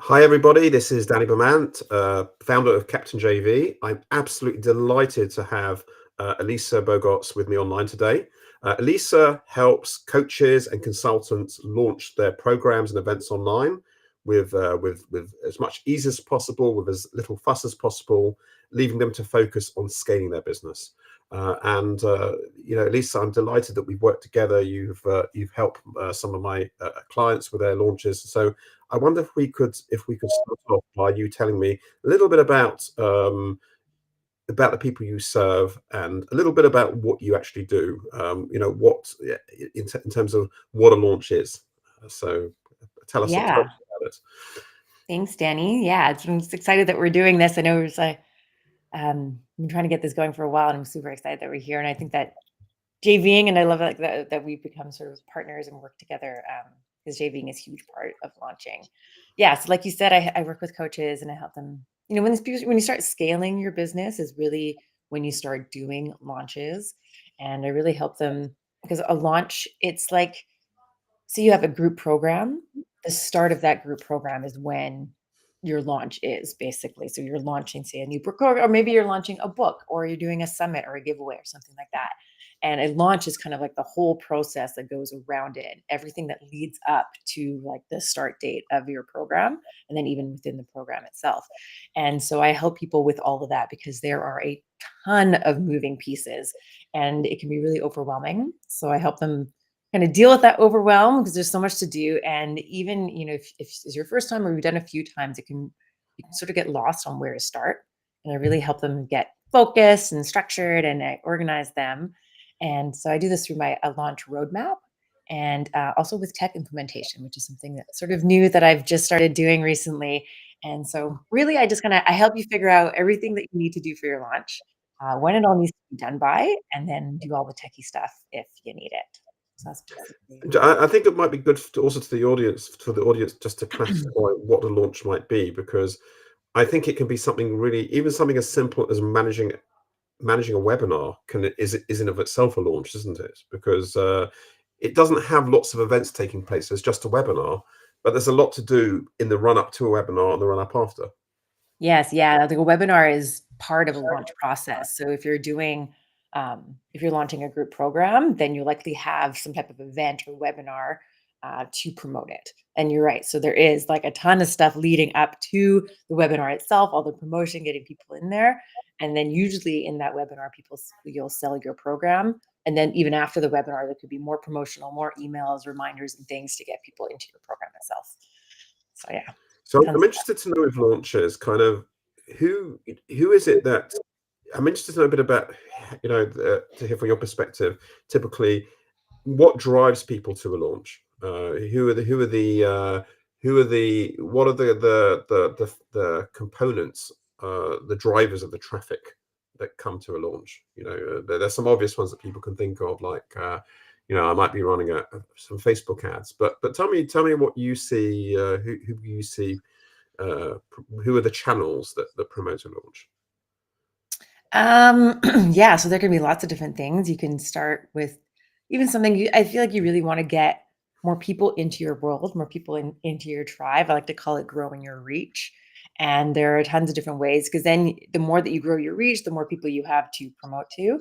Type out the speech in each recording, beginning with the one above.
Hi, everybody. This is Danny Bermant, founder of Captain JV. I'm absolutely delighted to have Elisa Bogots with me online today. Elisa helps coaches and consultants launch their programs and events online with as much ease as possible, with as little fuss as possible, leaving them to focus on scaling their business. Elisa, I'm delighted that we've worked together. You've helped some of my clients with their launches. So I wonder if we could start off by you telling me a little bit about the people you serve and a little bit about what you actually do. In terms of what a launch is. So tell us Yeah. about it. Thanks, Danny. Yeah, I'm just excited that we're doing this. I know we're been trying to get this going for a while, and I'm super excited that we're here. And I think that JVing, and I love that we've become sort of partners and work together, because JVing is a huge part of launching. Yeah, so like you said, I work with coaches and I help them. When you start scaling your business is really when you start doing launches, and I really help them because a launch, it's like, so you have a group program. The start of that group program is when your launch is basically. So you're launching, say, a new book, or maybe you're launching a book, or you're doing a summit or a giveaway or something like that. And a launch is kind of like the whole process that goes around it, everything that leads up to like the start date of your program, and then even within the program itself. And so I help people with all of that because there are a ton of moving pieces and it can be really overwhelming. So I help them kind of deal with that overwhelm because there's so much to do. And even, if it's your first time or you've done a few times, you can sort of get lost on where to start. And I really help them get focused and structured, and I organize them. And so I do this through my a launch roadmap, and also with tech implementation, which is something that's sort of new that I've just started doing recently. And so really I just I help you figure out everything that you need to do for your launch, when it all needs to be done by, and then do all the techie stuff if you need it. So that's basically. I think it might be good also for the audience, just to classify what a launch might be, because I think it can be something really, even something as simple as managing a webinar is in of itself a launch, isn't it? Because it doesn't have lots of events taking place. It's just a webinar, but there's a lot to do in the run up to a webinar and the run up after. Yes, yeah, like a webinar is part of a launch process. So if you're launching a group program, then you likely have some type of event or webinar to promote it. And you're right. So there is like a ton of stuff leading up to the webinar itself, all the promotion, getting people in there. And then usually in that webinar, you'll sell your program. And then even after the webinar, there could be more promotional, more emails, reminders, and things to get people into your program itself. So yeah, So tons I'm of stuff. interested to know, with launches, kind of who who is it that I'm interested to know a bit about, to hear from your perspective, typically what drives people to a launch? What are the components, the drivers of the traffic that come to a launch? There's some obvious ones that people can think of, like I might be running some Facebook ads, but tell me what you see. Who you see? Who are the channels that promote a launch? Yeah, so there can be lots of different things. You can start with even something I feel like you really want to get more people into your world, more people into your tribe. I like to call it growing your reach. And there are tons of different ways because then the more that you grow your reach, the more people you have to promote to.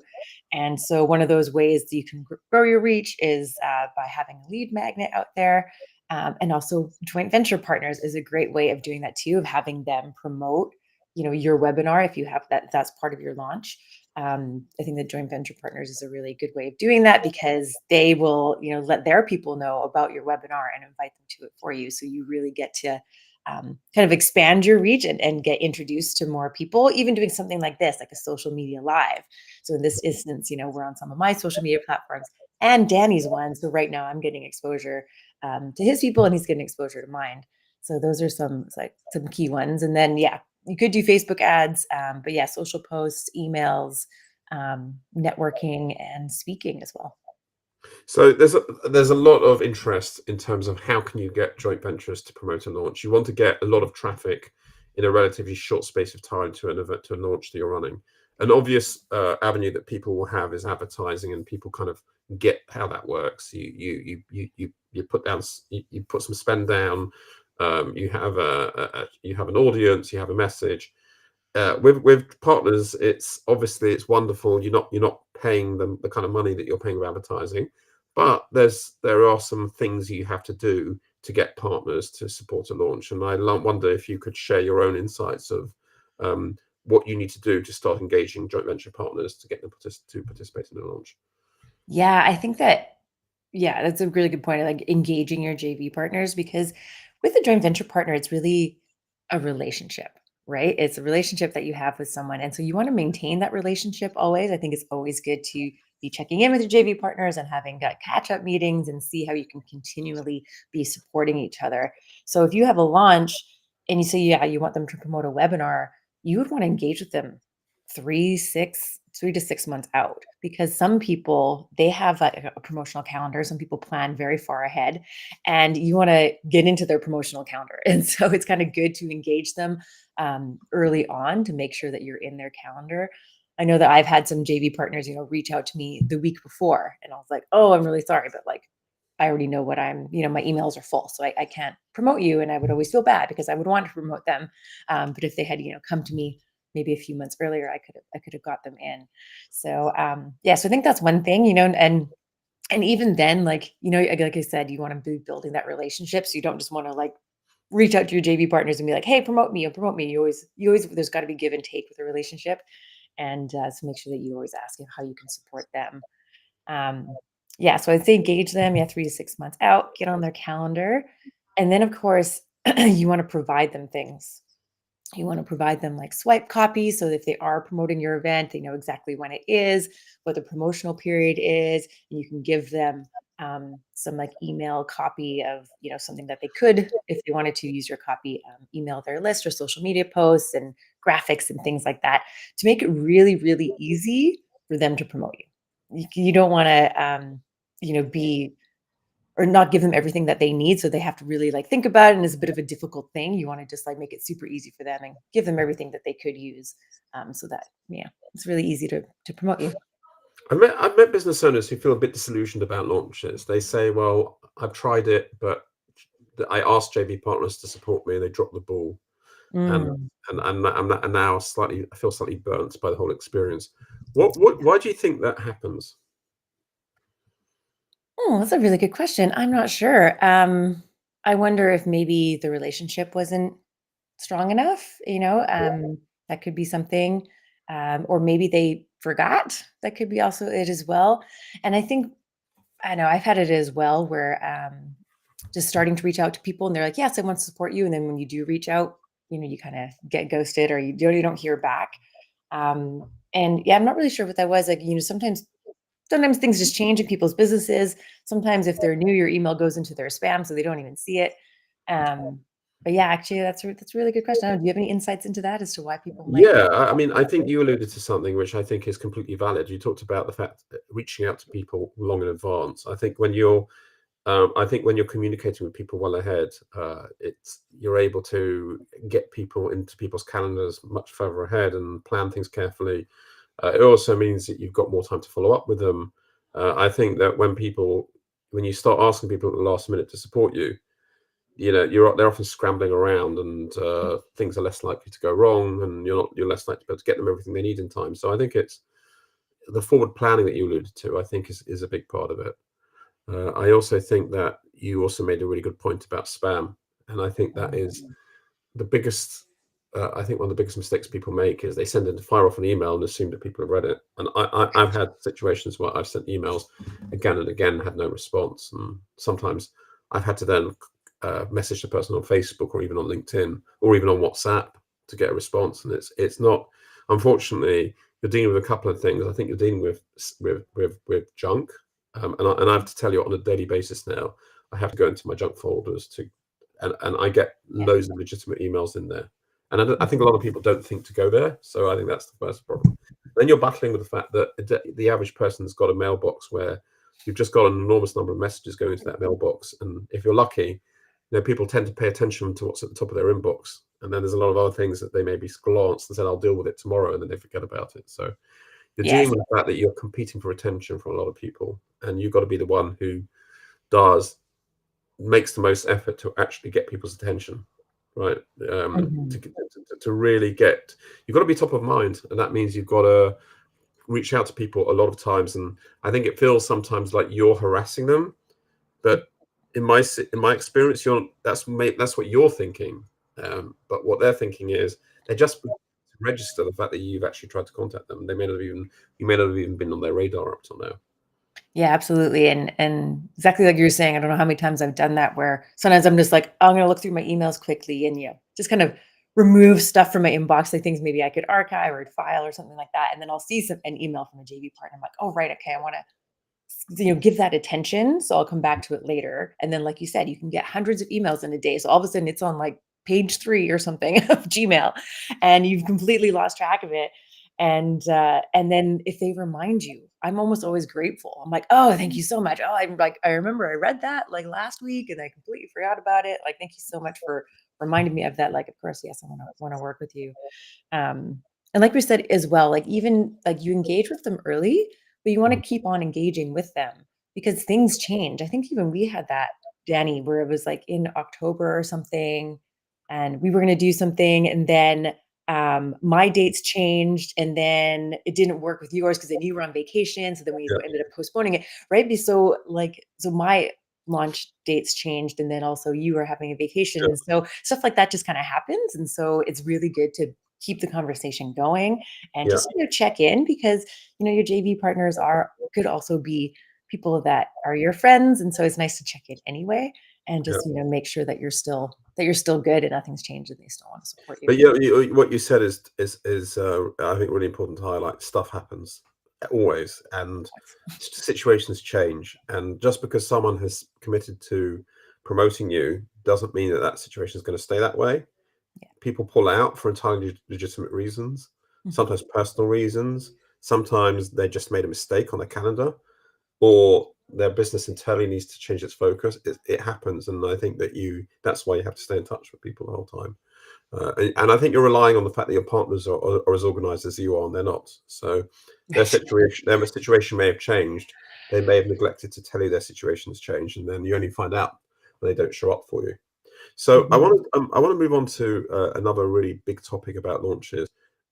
And so one of those ways that you can grow your reach is by having a lead magnet out there. And also joint venture partners is a great way of doing that too, of having them promote your webinar if you have that's part of your launch. I think that joint venture partners is a really good way of doing that because they will let their people know about your webinar and invite them to it for you, so you really get to kind of expand your reach and get introduced to more people, even doing something like this, like a social media live. So in this instance, we're on some of my social media platforms and Danny's one, so right now I'm getting exposure to his people and he's getting exposure to mine. So those are some key ones. And then yeah, you could do Facebook ads, but yeah, social posts, emails, networking, and speaking as well. So there's a lot of interest in terms of how can you get joint ventures to promote a launch. You want to get a lot of traffic in a relatively short space of time to an event, to a launch that you're running. An obvious avenue that people will have is advertising, and people kind of get how that works. You put some spend down You have you have an audience, you have a message. With partners, it's obviously it's wonderful. You're not paying them the kind of money that you're paying with advertising, but there are some things you have to do to get partners to support a launch. And I wonder if you could share your own insights of what you need to do to start engaging joint venture partners to get them to participate in the launch. Yeah, I think that, yeah, that's a really good point. Like engaging your JV partners, because with a joint venture partner, it's really a relationship, right? It's a relationship that you have with someone. And so you want to maintain that relationship always. I think it's always good to be checking in with your JV partners and having catch up meetings and see how you can continually be supporting each other. So if you have a launch and you say, yeah, you want them to promote a webinar, you would want to engage with them 3 to 6 months out, because some people, they have a promotional calendar. Some people plan very far ahead, and you want to get into their promotional calendar. And so it's kind of good to engage them early on to make sure that you're in their calendar. I know that I've had some JV partners, reach out to me the week before, and I was like, oh, I'm really sorry, but like, I already know what my emails are full, so I can't promote you. And I would always feel bad because I would want to promote them. But if they had, come to me maybe a few months earlier, I could have got them in. So yeah, so I think that's one thing, and even then, like I said, you want to be building that relationship. So you don't just want to like reach out to your JV partners and be like, hey, promote me or promote me. You always there's got to be give and take with a relationship. And so make sure that you always ask how you can support them. Um, yeah, so I'd say engage them, yeah, 3 to 6 months out, get on their calendar. And then of course, you want to provide them things. You want to provide them like swipe copies, so that if they are promoting your event, they know exactly when it is, what the promotional period is, and you can give them some like email copy of something that they could, if they wanted to use your copy, email their list or social media posts and graphics and things like that, to make it really, really easy for them to promote you. You don't want to be, or not give them everything that they need, so they have to really like think about it, and it's a bit of a difficult thing. You want to just like make it super easy for them and give them everything that they could use, so that, yeah, it's really easy to promote you. I've met business owners who feel a bit disillusioned about launches. They say, "Well, I've tried it, but I asked JV partners to support me, and they dropped the ball, and Mm. and now I feel slightly burnt by the whole experience." Why do you think that happens? Oh, that's a really good question. I'm not sure. I wonder if maybe the relationship wasn't strong enough, that could be something. Or maybe they forgot. That could be also it as well. And I think, I know I've had it as well, where just starting to reach out to people and they're like, yes, I want to support you. And then when you do reach out, you kind of get ghosted, or you don't hear back. And yeah, I'm not really sure what that was. Like, sometimes things just change in people's businesses. Sometimes if they're new, your email goes into their spam, so they don't even see it. Um, but yeah, actually, that's a really good question. I don't know, do you have any insights into that as to why people might? Yeah, I mean, I think you alluded to something which I think is completely valid. You talked about the fact that reaching out to people long in advance. I think when you're communicating with people well ahead, you're able to get people into people's calendars much further ahead and plan things carefully. It also means that you've got more time to follow up with them. I think that when you start asking people at the last minute to support you, they're often scrambling around, and things are less likely to go wrong, and you're less likely to be able to get them everything they need in time. So I think it's the forward planning that you alluded to. I think is a big part of it. I also think that you also made a really good point about spam, and I think that is Mm. the biggest. I think one of the biggest mistakes people make is they fire off an email and assume that people have read it. And I've had situations where I've sent emails again and again, had no response, and sometimes I've had to then message the person on Facebook or even on LinkedIn or even on WhatsApp to get a response. And it's not. Unfortunately, you're dealing with a couple of things. I think you're dealing with junk, and I have to tell you on a daily basis now. I have to go into my junk folders and I get Yeah. loads of legitimate emails in there. And I think a Mhm. lot of people don't think to go there. So I think that's the first problem. Then you're battling with the fact that the average person's got a mailbox where you've just got an enormous number of messages going into that mailbox. And if you're lucky, people tend to pay attention to what's at the top of their inbox. And then there's a lot of other things that they maybe glance and said, I'll deal with it tomorrow. And then they forget about it. So you're dealing Yes. with the fact that you're competing for attention from a lot of people. And you've got to be the one who does makes the most effort to actually get people's attention, right? Mhm. To really get, you've got to be top of mind, and that means you've got to reach out to people a lot of times. And I think it feels sometimes like you're harassing them, but in my experience, that's what you're thinking. But what they're thinking is they're just register the fact that you've actually tried to contact them. They may not have even You may not have even been on their radar up till now. Yeah, absolutely. And exactly like you were saying, I don't know how many times I've done that where sometimes I'm just like, "Oh, I'm gonna look through my emails quickly and just kind of remove stuff from my inbox, like things maybe I could archive or file or something like that. And then I'll see an email from a JV partner. I'm like, oh right, okay, I want to give that attention. So I'll come back to it later. And then, like you said, you can get hundreds of emails in a day. So all of a sudden it's on like page 3 or something of Gmail and you've completely lost track of it. And then if they remind you, I'm almost always grateful. I'm like, oh, thank you so much. Oh, I'm like, I remember I read that like last week and I completely forgot about it. Like, thank you so much for reminding me of that. Like, of course, yes, I want to work with you. um, and like we said as well, like even like you engage with them early, but you want to Mm. keep on engaging with them because things change. I think even we had that, Danny, where it was like in October or something, and we were going to do something, and then my dates changed, and then it didn't work with yours because then you were on vacation. So then we Yeah, ended up postponing it, right? So like, so my launch dates changed, and then also you were having a vacation, yeah, and so stuff like that just kind of happens, and so it's really good to keep the conversation going and yeah, just check in because your JV partners could also be people that are your friends, and so it's nice to check in anyway and yeah. just make sure that you're still good and nothing's changed and they still want to support you. But yeah, what you said is I think really important to highlight. Stuff happens always, and situations change. And just because someone has committed to promoting you doesn't mean that that situation is going to stay that way. Yeah. People pull out for entirely legitimate reasons, Mhm. sometimes personal reasons. Sometimes they just made a mistake on their calendar, or their business entirely needs to change its focus. It happens, and I think that's why you have to stay in touch with people the whole time. And I think you're relying on the fact that your partners are as organized as you are, and they're not. So their situation may have changed. They may have neglected to tell you their situation's changed, and then you only find out when they don't show up for you. So Mhm. I want to move on to another really big topic about launches,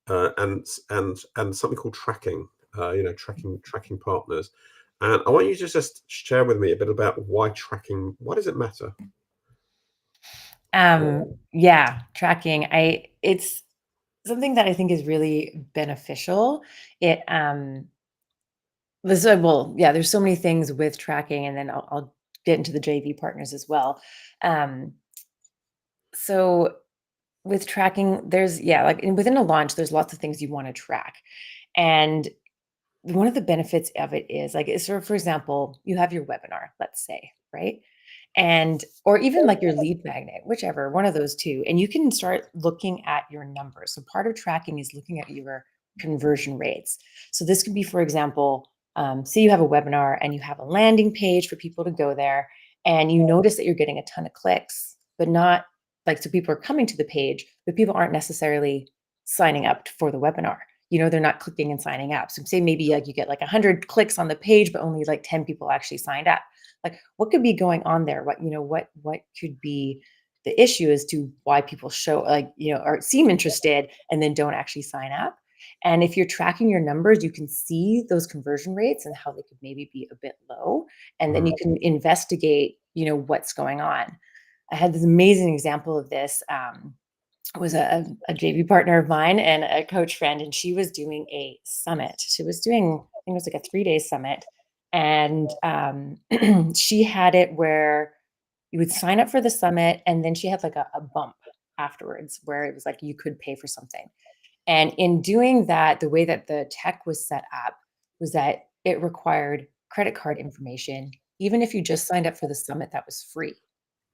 and something called tracking. Tracking partners, and I want you to just share with me a bit about why tracking. Why does it matter? Yeah, tracking. It's something that I think is really beneficial. It well, yeah, there's so many things with tracking, and then I'll get into the JV partners as well. Um, so with tracking, like within a launch, there's lots of things you want to track. And one of the benefits of it is like, sort of, for example, you have your webinar, let's say, right? And or even like your lead magnet, whichever one of those two, and you can start looking at your numbers. So part of tracking is looking at your conversion rates. So this could be, for example, say you have a webinar and you have a landing page for people to go there, and you notice that you're getting a ton of clicks, but not like, so people are coming to the page, but people aren't necessarily signing up for the webinar. They're not clicking and signing up. So say maybe like you get like 100 clicks on the page, but only like 10 people actually signed up. Like, what could be going on there? What could be the issue as to why people show like, or seem interested and then don't actually sign up. And if you're tracking your numbers, you can see those conversion rates and how they could maybe be a bit low. And then Mm, you can investigate, what's going on. I had this amazing example of this. Was a JV partner of mine and a coach friend, and she was doing a summit. She was doing, I think it was like a 3-day summit. And she had it where you would sign up for the summit, and then she had like a bump afterwards where it was like you could pay for something. And in doing that, the way that the tech was set up was that it required credit card information, even if you just signed up for the summit that was free.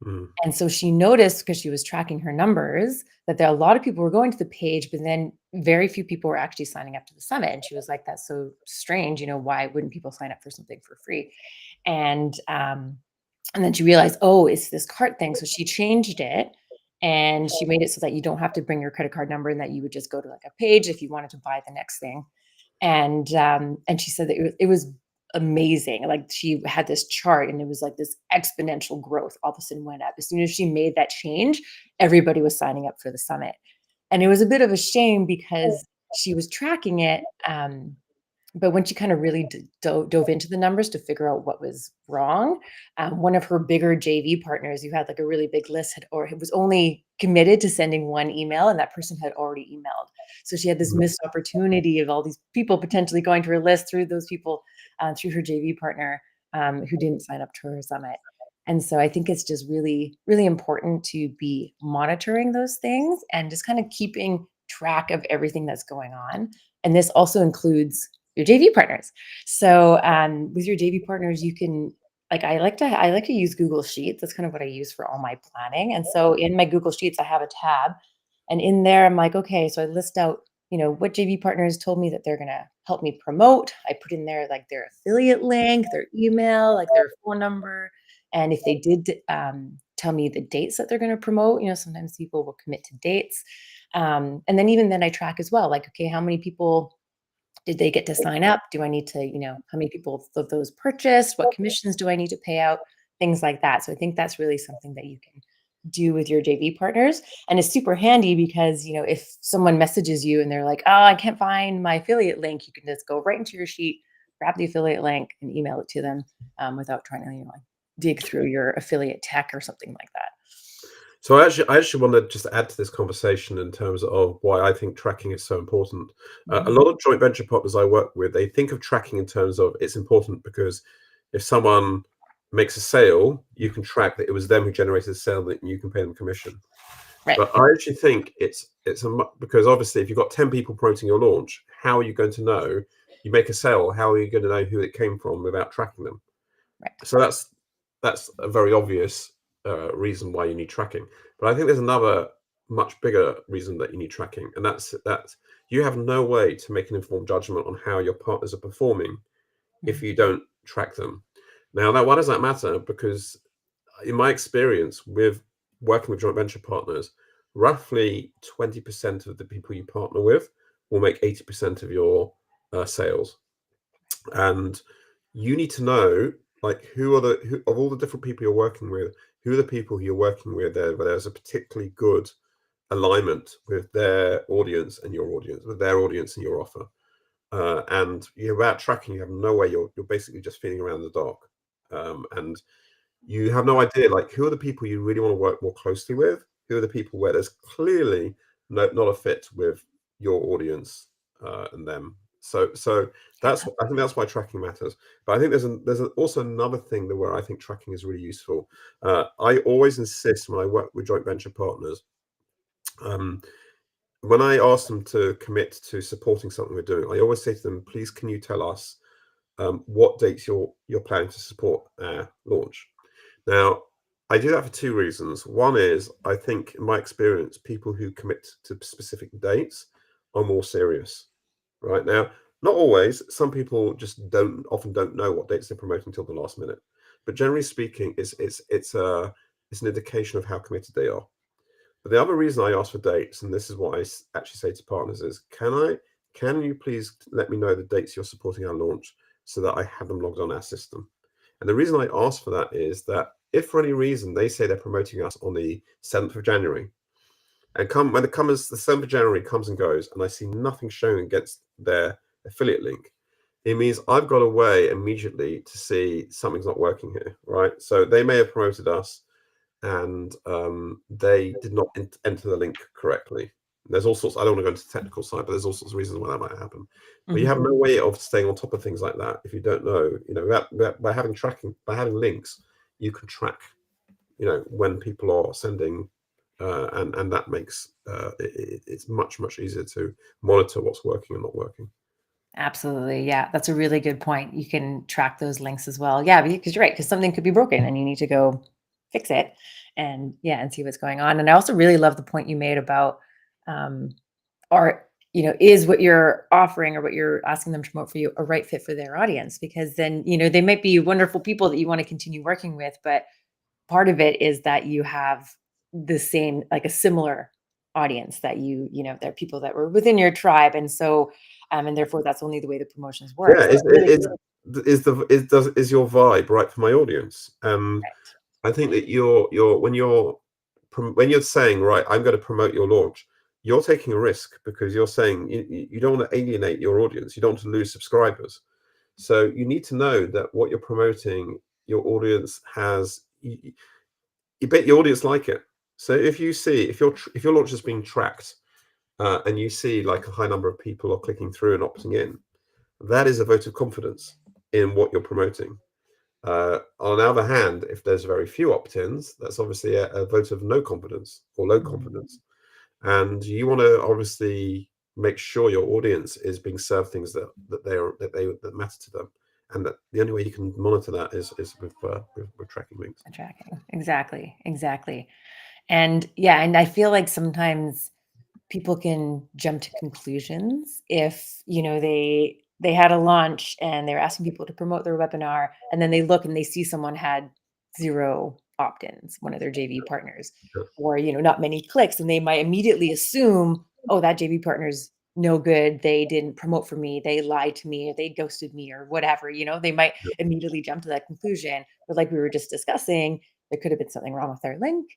mm, And so she noticed, because she was tracking her numbers, that there are a lot of people were going to the page, but then very few people were actually signing up to the summit. And she was like, "That's so strange. Why wouldn't people sign up for something for free?" And and then she realized, oh, it's this cart thing. So she changed it, and she made it so that you don't have to bring your credit card number, and that you would just go to like a page if you wanted to buy the next thing. And she said that it was amazing. Like she had this chart and it was like this exponential growth all of a sudden went up. As soon as she made that change, everybody was signing up for the summit. And it was a bit of a shame because she was tracking it. But when she kind of really dove into the numbers to figure out what was wrong, one of her bigger JV partners who had like a really big list was only committed to sending one email, and that person had already emailed. So she had this missed opportunity of all these people potentially going to her list through those people, through her JV partner, who didn't sign up to her summit. And so I think it's just really, really important to be monitoring those things and just kind of keeping track of everything that's going on. And this also includes your JV partners. So with your JV partners, you can I like to use Google Sheets. That's kind of what I use for all my planning. And so in my Google Sheets, I have a tab, and in there I'm like, okay, so I list out, what JV partners told me that they're gonna help me promote. I put in there like their affiliate link, their email, like their phone number, and if they did tell me the dates that they're gonna promote, sometimes people will commit to dates. And then even then I track as well, like, okay, how many people did they get to sign up? Do I need to, how many people of those purchased? What commissions do I need to pay out? Things like that. So I think that's really something that you can do with your JV partners. And it's super handy because, if someone messages you and they're like, oh, I can't find my affiliate link, you can just go right into your sheet, grab the affiliate link and email it to them without trying to, like dig through your affiliate tech or something like that. So I actually want to just add to this conversation in terms of why I think tracking is so important. A lot of joint venture partners I work with, they think of tracking in terms of it's important because if someone makes a sale, you can track that it was them who generated the sale, and you can pay them commission. Right. But I actually think because obviously if you've got 10 people promoting your launch, how are you going to know? You make a sale, how are you going to know who it came from without tracking them? Right. So that's a very obvious reason why you need tracking. But I think there's another much bigger reason that you need tracking, and that's that you have no way to make an informed judgment on how your partners are performing if you don't track them. Now, why does that matter? Because in my experience with working with joint venture partners, roughly 20% of the people you partner with will make 80% of your sales. And you need to know, like, who of all the different people you're working with, who are the people who you're working with there where there's a particularly good alignment with their audience and your audience, with their audience and your offer. And without tracking, you have no way. You're basically just feeling around the dark, and you have no idea, like, who are the people you really want to work more closely with, who are the people where there's clearly not a fit with your audience and them. So I think that's why tracking matters. But I think there's also another thing where I think tracking is really useful. I always insist when I work with joint venture partners, when I ask them to commit to supporting something we're doing, I always say to them, please, can you tell us what dates you're planning to support our launch? Now, I do that for two reasons. One is, I think, in my experience, people who commit to specific dates are more serious. Right now, not always. Some people just often don't know what dates they're promoting until the last minute. But generally speaking, it's an indication of how committed they are. But the other reason I ask for dates, and this is what I actually say to partners, is can you please let me know the dates you're supporting our launch so that I have them logged on our system? And the reason I ask for that is that if for any reason they say they're promoting us on the 7th of January, and when the 7th of January comes and goes, and I see nothing showing against their affiliate link, it means I've got a way immediately to see something's not working here, right? So they may have promoted us, and they did not enter the link correctly. There's all sorts. I don't want to go into the technical side, but there's all sorts of reasons why that might happen. But you have no way of staying on top of things like that if you don't know. By having tracking, by having links, you can track. When people are sending, and that makes it's much easier to monitor what's working and not working. Absolutely. Yeah. That's a really good point. You can track those links as well. Yeah. Because you're right. Because something could be broken and you need to go fix it and and see what's going on. And I also really love the point you made about, um, is what you're offering or what you're asking them to promote for you a right fit for their audience? Because then, they might be wonderful people that you want to continue working with, but part of it is that you have the same, like a similar audience that they're people that were within your tribe. And so And therefore that's only the way the promotions work. Yeah, So it's really is your vibe right for my audience? correct. I think that when you're saying, right, I'm going to promote your launch, you're taking a risk because you're saying you don't want to alienate your audience, you don't want to lose subscribers. So you need to know that what you're promoting, your audience has. You bet your audience like it. So if you see if your launch is being tracked, and you see like a high number of people are clicking through and opting in, that is a vote of confidence in what you're promoting. On the other hand, if there's very few opt-ins, that's obviously a vote of no confidence or low Mhm. confidence. And you want to obviously make sure your audience is being served things that matter to them, and that the only way you can monitor that is with tracking links. The tracking. Exactly. Exactly. And yeah, and I feel like sometimes people can jump to conclusions if, they had a launch and they're asking people to promote their webinar, and then they look and they see someone had 0 opt-ins, one of their JV partners, Yeah, or, not many clicks, and they might immediately assume, "Oh, that JV partner's no good. They didn't promote for me. They lied to me, or they ghosted me," or whatever, they might yeah, immediately jump to that conclusion. But like we were just discussing, there could have been something wrong with their link.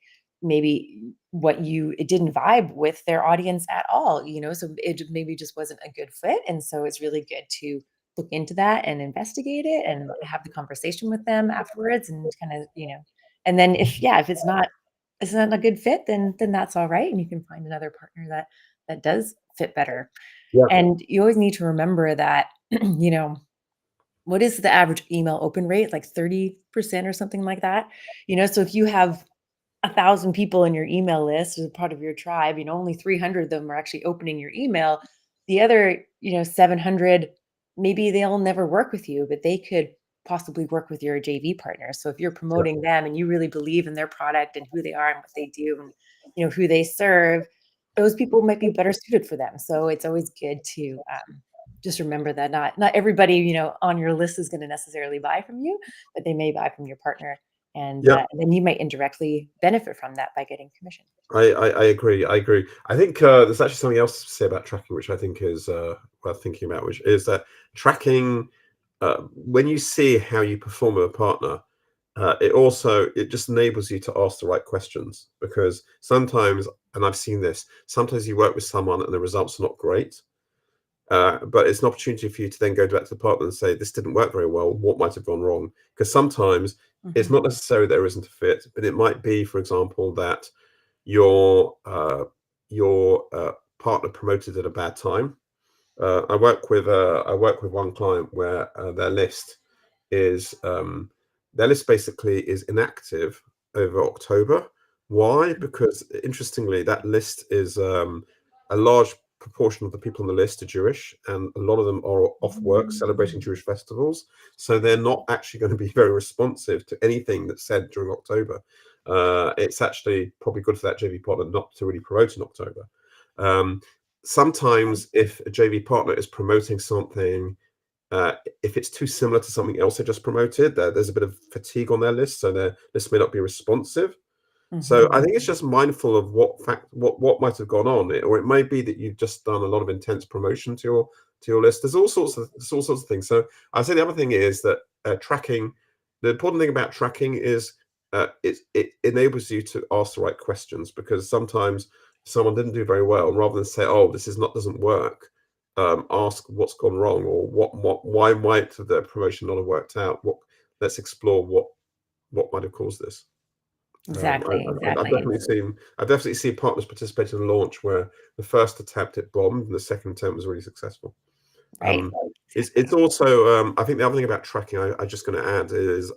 Maybe it didn't vibe with their audience at all, so maybe just wasn't a good fit. And so it's really good to look into that and investigate it and have the conversation with them afterwards and kind of, and then if it's not a good fit, then that's all right. And you can find another partner that does fit better. yeah, And you always need to remember that, what is the average email open rate? Like 30% or something like that. So if you have 1,000 people in your email list as a part of your tribe, only 300 of them are actually opening your email. The other, 700, maybe they'll never work with you, but they could possibly work with your JV partner. So if you're yeah, promoting them and you really believe in their product and who they are and what they do and, who they serve, those people might be better suited for them. So it's always good to just remember that not everybody, on your list is going to necessarily buy from you, but they may buy from your partner, yeah. and then you might indirectly benefit from that by getting commission. I agree. I agree. I think there's actually something else to say about tracking, which I think is worth thinking about, which is that tracking, when you see how you perform with a partner, it just enables you to ask the right questions, because sometimes, and I've seen this, sometimes you work with someone and the results are not great. But it's an opportunity for you to then go back to the partner and say, this didn't work very well. What might have gone wrong? Because sometimes it's Mhm, not necessarily there isn't a fit, but it might be, for example, that your partner promoted at a bad time. I work with one client where is their list basically is inactive over October. Why? Because interestingly, that list is a large proportion of the people on the list are Jewish, and a lot of them are off work celebrating Jewish festivals. So they're not actually going to be very responsive to anything that's said during October. It's actually probably good for that JV partner not to really promote in October. Um, Sometimes, if a JV partner is promoting something, uh, if it's too similar to something else they just promoted, there's a bit of fatigue on their list, so their list may not be responsive. So I mhm. think it's just mindful of what might have gone on, or it may be that you've just done a lot of intense promotion to your list. There's all sorts of things. So I say the other thing is that tracking. The important thing about tracking is it enables you to ask the right questions, because sometimes someone didn't do very well, and rather than say, "Oh, this is not doesn't work," ask what's gone wrong, or why might the promotion not have worked out. Let's explore what might have caused this. Exactly, exactly, and I've definitely seen partners participate in a launch where the first attempt it bombed and the second attempt was really successful. right, Um, it's exactly. also I think the other thing about tracking I'm just going to add is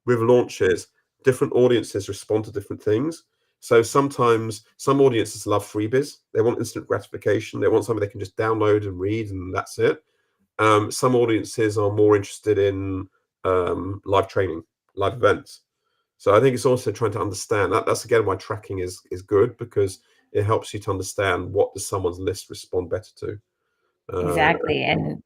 with launches, different audiences respond to different things. So sometimes some audiences love freebies. They want instant gratification. They want something they can just download and read, and that's it. Some audiences are more interested in live training, live events. So I think it's also trying to understand that. That's again why tracking is good, because it helps you to understand what does someone's list respond better to. Uh, Exactly, and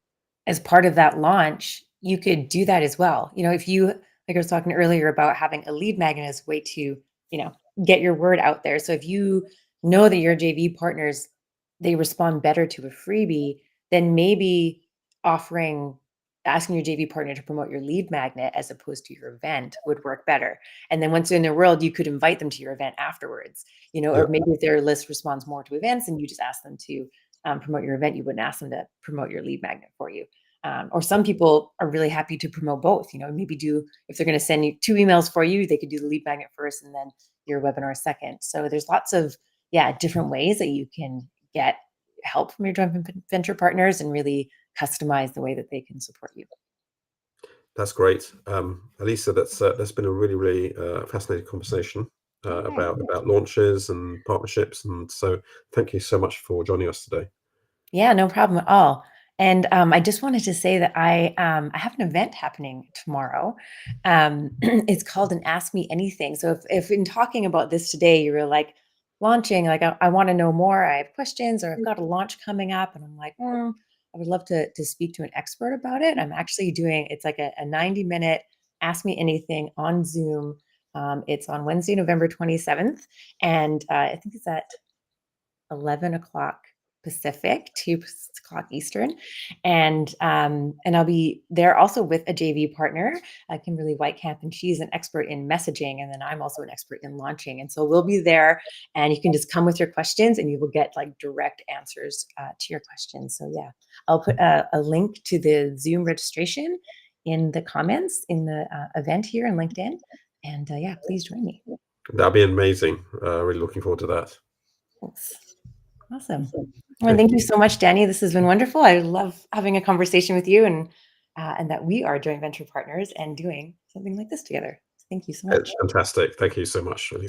as part of that launch, you could do that as well. If you like I was talking earlier about having a lead magnet as a way to, you know, get your word out there. So if you know that your JV partners, they respond better to a freebie, then maybe offering asking your JV partner to promote your lead magnet as opposed to your event would work better. And then once they're in their world, you could invite them to your event afterwards, or Yeah, maybe if their list responds more to events and you just ask them to promote your event, you wouldn't ask them to promote your lead magnet for you. Or some people are really happy to promote both, maybe if they're going to send you 2 emails for you, they could do the lead magnet first and then your webinar second. So there's lots of, different ways that you can get help from your joint venture partners and really customize the way that they can support you. that's great. Elisa, that's been a really, really fascinating conversation Okay. about launches and partnerships. And so thank you so much for joining us today. Yeah, no problem at all. And I just wanted to say that I have an event happening tomorrow. It's called an Ask Me Anything. So if in talking about this today, you were like launching, like I want to know more, I have questions, or I've got a launch coming up, and I'm like, I would love to speak to an expert about it. I'm actually doing it's like a 90-minute Ask Me Anything on Zoom. It's on Wednesday, November 27th, and I think it's at 11 o'clock Pacific, 2 o'clock Eastern. And I'll be there also with a JV partner, Kimberly Whitecamp, and she's an expert in messaging. And then I'm also an expert in launching. And so we'll be there and you can just come with your questions and you will get like direct answers to your questions. So yeah, I'll put a link to the Zoom registration in the comments in the event here on LinkedIn. And yeah, please join me. That'd be amazing. Really looking forward to that. Thanks. Awesome. Well, Okay. thank you so much, Danny. This has been wonderful. I love having a conversation with you and that we are joint venture partners and doing something like this together. Thank you so much. It's fantastic. Thank you so much, Elisa.